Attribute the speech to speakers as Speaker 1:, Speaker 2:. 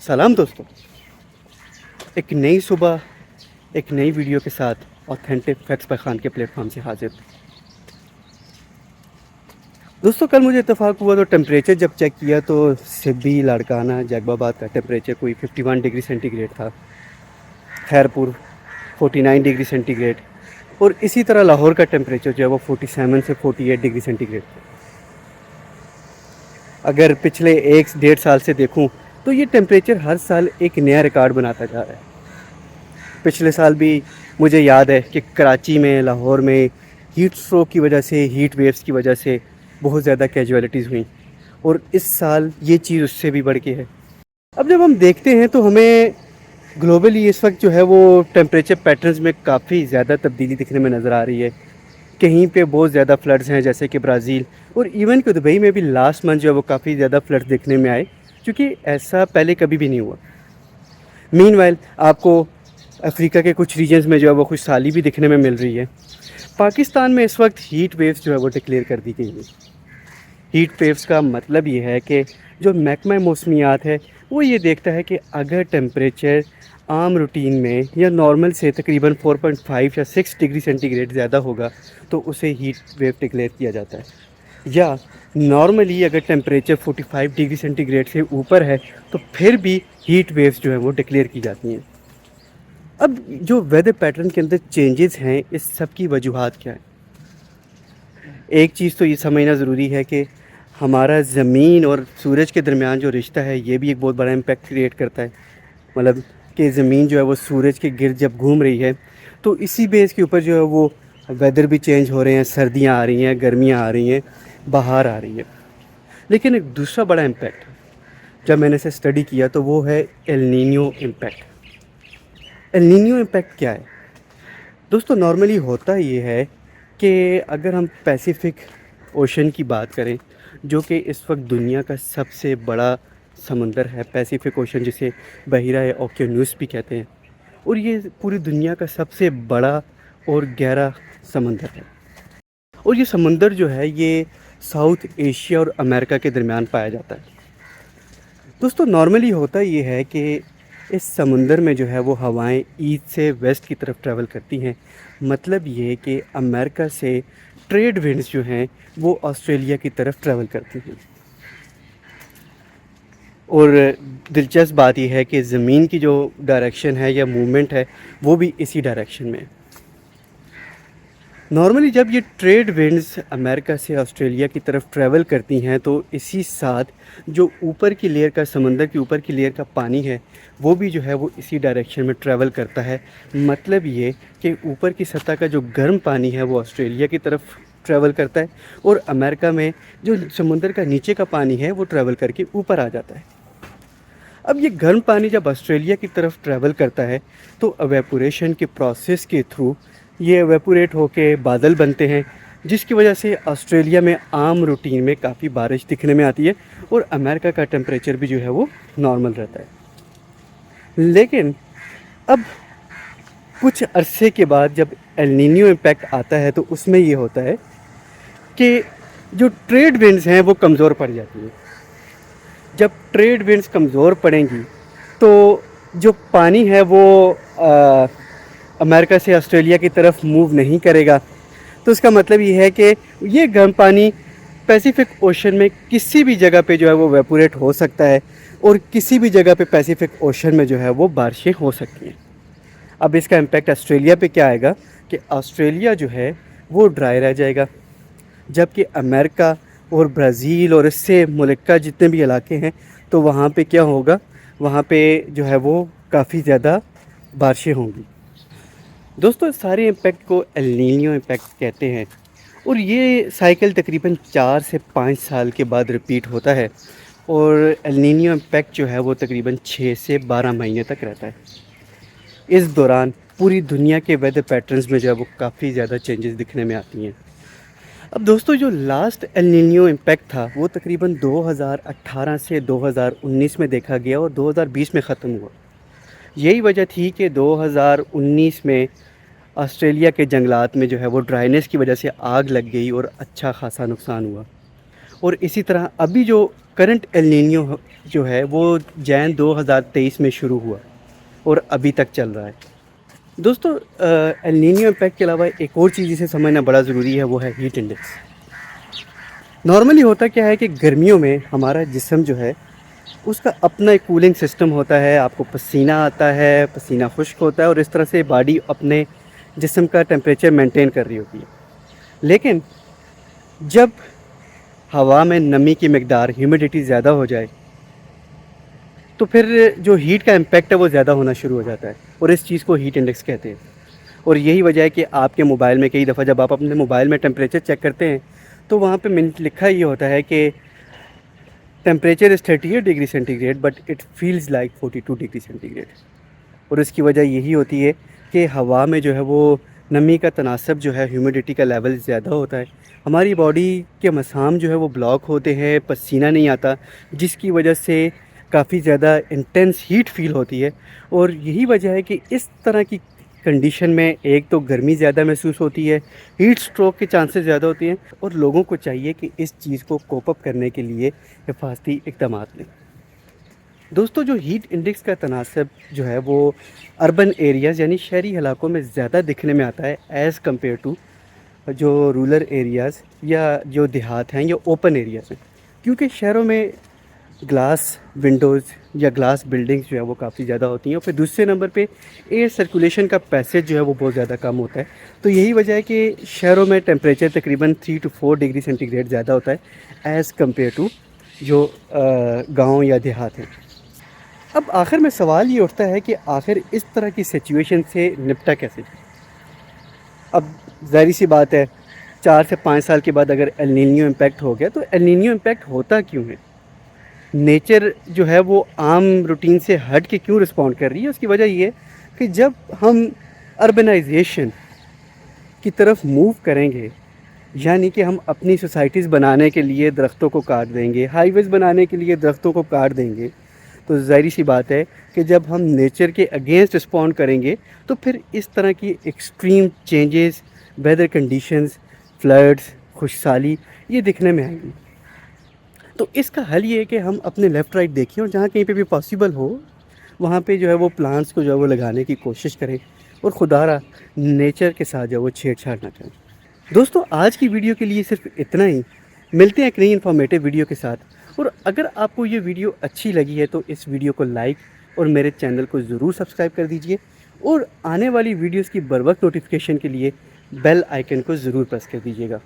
Speaker 1: سلام دوستوں، ایک نئی صبح ایک نئی ویڈیو کے ساتھ آتھینٹک فیکٹس بائی خان کے پلیٹ فارم سے حاضر۔ دوستوں کل مجھے اتفاق ہوا تو ٹیمپریچر جب چیک کیا تو سبی لاڑکانہ جیکب آباد کا ٹیمپریچر کوئی 51 ڈگری سینٹی گریڈ تھا، خیر پور 49 ڈگری سینٹی گریڈ، اور اسی طرح لاہور کا ٹیمپریچر جو ہے وہ 47 سے 48 ڈگری سینٹی گریڈ تھا۔ اگر پچھلے 1-1.5 سال سے دیکھوں تو یہ ٹیمپریچر ہر سال ایک نیا ریکارڈ بناتا جا رہا ہے۔ پچھلے سال بھی مجھے یاد ہے کہ کراچی میں، لاہور میں ہیٹ اسٹروک کی وجہ سے، ہیٹ ویوز کی وجہ سے بہت زیادہ کیجویلٹیز ہوئیں، اور اس سال یہ چیز اس سے بھی بڑھ کے ہے۔ اب جب ہم دیکھتے ہیں تو ہمیں گلوبلی اس وقت جو ہے وہ ٹیمپریچر پیٹرنز میں کافی زیادہ تبدیلی دکھنے میں نظر آ رہی ہے۔ کہیں پہ بہت زیادہ فلڈز ہیں جیسے کہ برازیل، اور ایون کہ دبئی میں بھی لاسٹ منتھ جو ہے وہ کافی زیادہ فلڈز دیکھنے میں آئے، کیونکہ ایسا پہلے کبھی بھی نہیں ہوا۔ مین وائل آپ کو افریقہ کے کچھ ریجنز میں جو ہے وہ خوش حالی بھی دکھنے میں مل رہی ہے۔ پاکستان میں اس وقت ہیٹ ویوز جو ہے وہ ڈکلیئر کر دی گئی ہیں۔ ہیٹ ویوز کا مطلب یہ ہے کہ جو محکمہ موسمیات ہے وہ یہ دیکھتا ہے کہ اگر ٹیمپریچر عام روٹین میں یا نارمل سے تقریباً 4.5 یا 6 ڈگری سینٹی گریڈ زیادہ ہوگا تو اسے ہیٹ ویو ڈکلیئر کیا جاتا ہے، یا نارملی اگر ٹیمپریچر 45 ڈگری سینٹی گریڈ سے اوپر ہے تو پھر بھی ہیٹ ویوز جو ہیں وہ ڈکلیئر کی جاتی ہیں۔ اب جو ویدر پیٹرن کے اندر چینجز ہیں، اس سب کی وجوہات کیا ہیں؟ ایک چیز تو یہ سمجھنا ضروری ہے کہ ہمارا زمین اور سورج کے درمیان جو رشتہ ہے یہ بھی ایک بہت بڑا امپیکٹ کریٹ کرتا ہے۔ مطلب کہ زمین جو ہے وہ سورج کے گرد جب گھوم رہی ہے تو اسی بیس کے اوپر جو ہے وہ ویدر بھی چینج ہو رہے ہیں، سردیاں آ رہی ہیں، گرمیاں آ رہی ہیں، بہار آ رہی ہے۔ لیکن ایک دوسرا بڑا امپیکٹ جب میں نے اسے اسٹڈی کیا تو وہ ہے ایل نینیو امپیکٹ۔ ایل نینیو امپیکٹ کیا ہے؟ دوستو نارملی ہوتا یہ ہے کہ اگر ہم پیسیفک اوشن کی بات کریں، جو کہ اس وقت دنیا کا سب سے بڑا سمندر ہے، پیسیفک اوشن جسے بحیرہ اوقیانوس بھی کہتے ہیں، اور یہ پوری دنیا کا سب سے بڑا اور گہرا سمندر ہے، اور یہ سمندر جو ہے یہ ساؤتھ ایشیا اور امریکہ کے درمیان پایا جاتا ہے۔ دوستو نارملی ہوتا یہ ہے کہ اس سمندر میں جو ہے وہ ہوائیں ایسٹ سے ویسٹ کی طرف ٹریول کرتی ہیں۔ مطلب یہ کہ امریکہ سے ٹریڈ ونڈز جو ہیں وہ آسٹریلیا کی طرف ٹریول کرتی ہیں، اور دلچسپ بات یہ ہے کہ زمین کی جو ڈائریکشن ہے یا موومنٹ ہے وہ بھی اسی ڈائریکشن میں ہے۔ نارملی جب یہ ٹریڈ ونڈز امریکہ سے آسٹریلیا کی طرف ٹریول کرتی ہیں تو اسی ساتھ جو اوپر کی لیئر کا، سمندر کی اوپر کی لیئر کا پانی ہے وہ بھی جو ہے وہ اسی ڈائریکشن میں ٹریول کرتا ہے۔ مطلب یہ کہ اوپر کی سطح کا جو گرم پانی ہے وہ آسٹریلیا کی طرف ٹریول کرتا ہے، اور امریکہ میں جو سمندر کا نیچے کا پانی ہے وہ ٹریول کر کے اوپر آ جاتا ہے۔ اب یہ گرم پانی جب آسٹریلیا کی طرف ٹریول کرتا ہے تو ایویپوریشن کے پروسیس کے تھرو یہ ایویپوریٹ ہو کے بادل بنتے ہیں، جس کی وجہ سے آسٹریلیا میں عام روٹین میں کافی بارش دکھنے میں آتی ہے، اور امریکہ کا ٹیمپریچر بھی جو ہے وہ نارمل رہتا ہے۔ لیکن اب کچھ عرصے کے بعد جب ایل نینیو امپیکٹ آتا ہے تو اس میں یہ ہوتا ہے کہ جو ٹریڈ ونڈز ہیں وہ کمزور پڑ جاتی ہیں۔ جب ٹریڈ ونڈز کمزور پڑیں گی تو جو پانی ہے وہ امریکہ سے آسٹریلیا کی طرف موو نہیں کرے گا، تو اس کا مطلب یہ ہے کہ یہ گرم پانی پیسیفک اوشن میں کسی بھی جگہ پہ جو ہے وہ ویپوریٹ ہو سکتا ہے، اور کسی بھی جگہ پہ پیسیفک اوشن میں جو ہے وہ بارشیں ہو سکتی ہیں۔ اب اس کا امپیکٹ آسٹریلیا پہ کیا آئے گا کہ آسٹریلیا جو ہے وہ ڈرائی رہ جائے گا، جبکہ امریکہ اور برازیل اور اس سے ملکہ جتنے بھی علاقے ہیں تو وہاں پہ کیا ہوگا، وہاں پہ جو ہے وہ کافی زیادہ بارشیں ہوں گی۔ دوستو سارے امپیکٹ کو ایل نینیو امپیکٹ کہتے ہیں، اور یہ سائیکل تقریباً 4 سے 5 سال کے بعد رپیٹ ہوتا ہے، اور ایل نینیو امپیکٹ جو ہے وہ تقریباً 6 سے 12 مہینے تک رہتا ہے۔ اس دوران پوری دنیا کے ویدر پیٹرنز میں جو ہے وہ کافی زیادہ چینجز دکھنے میں آتی ہیں۔ اب دوستو جو لاسٹ ایل نینیو امپیکٹ تھا وہ تقریباً 2018 سے 2019 میں دیکھا گیا اور 2020 میں ختم ہوا۔ یہی وجہ تھی کہ 2019 میں آسٹریلیا کے جنگلات میں جو ہے وہ ڈرائنیس کی وجہ سے آگ لگ گئی اور اچھا خاصا نقصان ہوا، اور اسی طرح ابھی جو کرنٹ ایل نینیو جو ہے وہ جین 2023 میں شروع ہوا اور ابھی تک چل رہا ہے۔ دوستو ایل نینیو امپیکٹ کے علاوہ ایک اور چیز جسے سمجھنا بڑا ضروری ہے، وہ ہے ہیٹ انڈیکس۔ نارملی ہوتا کیا ہے کہ گرمیوں میں ہمارا جسم جو ہے اس کا اپنا ایک کولنگ سسٹم ہوتا ہے، آپ کو پسینہ آتا ہے، پسینہ خشک ہوتا ہے، اور اس طرح سے باڈی اپنے جسم کا ٹیمپریچر مینٹین کر رہی ہوتی ہے۔ لیکن جب ہوا میں نمی کی مقدار، ہیومیڈیٹی زیادہ ہو جائے تو پھر جو ہیٹ کا امپیکٹ ہے وہ زیادہ ہونا شروع ہو جاتا ہے، اور اس چیز کو ہیٹ انڈیکس کہتے ہیں۔ اور یہی وجہ ہے کہ آپ کے موبائل میں کئی دفعہ جب آپ اپنے موبائل میں ٹیمپریچر چیک کرتے ہیں تو وہاں پہ لکھا یہ ہوتا ہے کہ temperature is 38 degree centigrade but it feels like 42 degree centigrade. اور اس کی وجہ یہی ہوتی ہے کہ ہوا میں جو ہے وہ نمی کا تناسب جو ہے، ہیومیڈیٹی کا لیول زیادہ ہوتا ہے، ہماری باڈی کے مسام جو ہے وہ بلاک ہوتے ہیں، پسینہ نہیں آتا، جس کی وجہ سے کافی زیادہ انٹینس ہیٹ فیل ہوتی ہے۔ اور یہی وجہ ہے کہ اس طرح کی کنڈیشن میں ایک تو گرمی زیادہ محسوس ہوتی ہے، ہیٹ سٹروک کے چانسز زیادہ ہوتے ہیں، اور لوگوں کو چاہیے کہ اس چیز کو کوپ اپ کرنے کے لیے حفاظتی اقدامات لیں۔ دوستو جو ہیٹ انڈیکس کا تناسب جو ہے وہ اربن ایریاز یعنی شہری علاقوں میں زیادہ دکھنے میں آتا ہے ایز کمپیئر ٹو جو رورل ایریاز یا جو دیہات ہیں یا اوپن ایریاز ہیں، کیونکہ شہروں میں گلاس ونڈوز یا گلاس بلڈنگز جو ہے وہ کافی زیادہ ہوتی ہیں، اور پھر دوسرے نمبر پہ ایئر سرکولیشن کا پیسیج جو ہے وہ بہت زیادہ کم ہوتا ہے۔ تو یہی وجہ ہے کہ شہروں میں ٹیمپریچر تقریباً 3 to 4 ڈگری سینٹی گریڈ زیادہ ہوتا ہے ایز کمپیئر ٹو جو گاؤں یا دیہات ہیں۔ اب آخر میں سوال یہ اٹھتا ہے کہ آخر اس طرح کی سچویشن سے نپٹا کیسے جائے؟ اب ظاہری سی بات ہے، 4 سے 5 سال کے بعد اگر ایل نینیو امپیکٹ ہو گیا تو ایل نینیو امپیکٹ ہوتا کیوں ہے؟ نیچر جو ہے وہ عام روٹین سے ہٹ کے کیوں رسپونڈ کر رہی ہے؟ اس کی وجہ یہ ہے کہ جب ہم اربنائزیشن کی طرف موو کریں گے، یعنی کہ ہم اپنی سوسائٹیز بنانے کے لیے درختوں کو کاٹ دیں گے، ہائی ویز بنانے کے لیے درختوں کو کاٹ دیں گے، تو ظاہری سی بات ہے کہ جب ہم نیچر کے اگینسٹ رسپونڈ کریں گے تو پھر اس طرح کی extreme changes, weather conditions, floods, خشک سالی یہ دکھنے میں آئیں گی۔ تو اس کا حل یہ ہے کہ ہم اپنے لیفٹ رائٹ دیکھیں، اور جہاں کہیں پہ بھی پاسیبل ہو وہاں پہ جو ہے وہ پلانٹس کو جو ہے وہ لگانے کی کوشش کریں، اور خدا را نیچر کے ساتھ جو ہے وہ چھیڑ چھاڑ نہ کریں۔ دوستو آج کی ویڈیو کے لیے صرف اتنا ہی، ملتے ہیں ایک نئی انفارمیٹیو ویڈیو کے ساتھ۔ اور اگر آپ کو یہ ویڈیو اچھی لگی ہے تو اس ویڈیو کو لائک اور میرے چینل کو ضرور سبسکرائب کر دیجئے، اور آنے والی ویڈیوز کی بروقت نوٹیفیکیشن کے لیے بیل آئیکن کو ضرور پریس کر دیجیے گا۔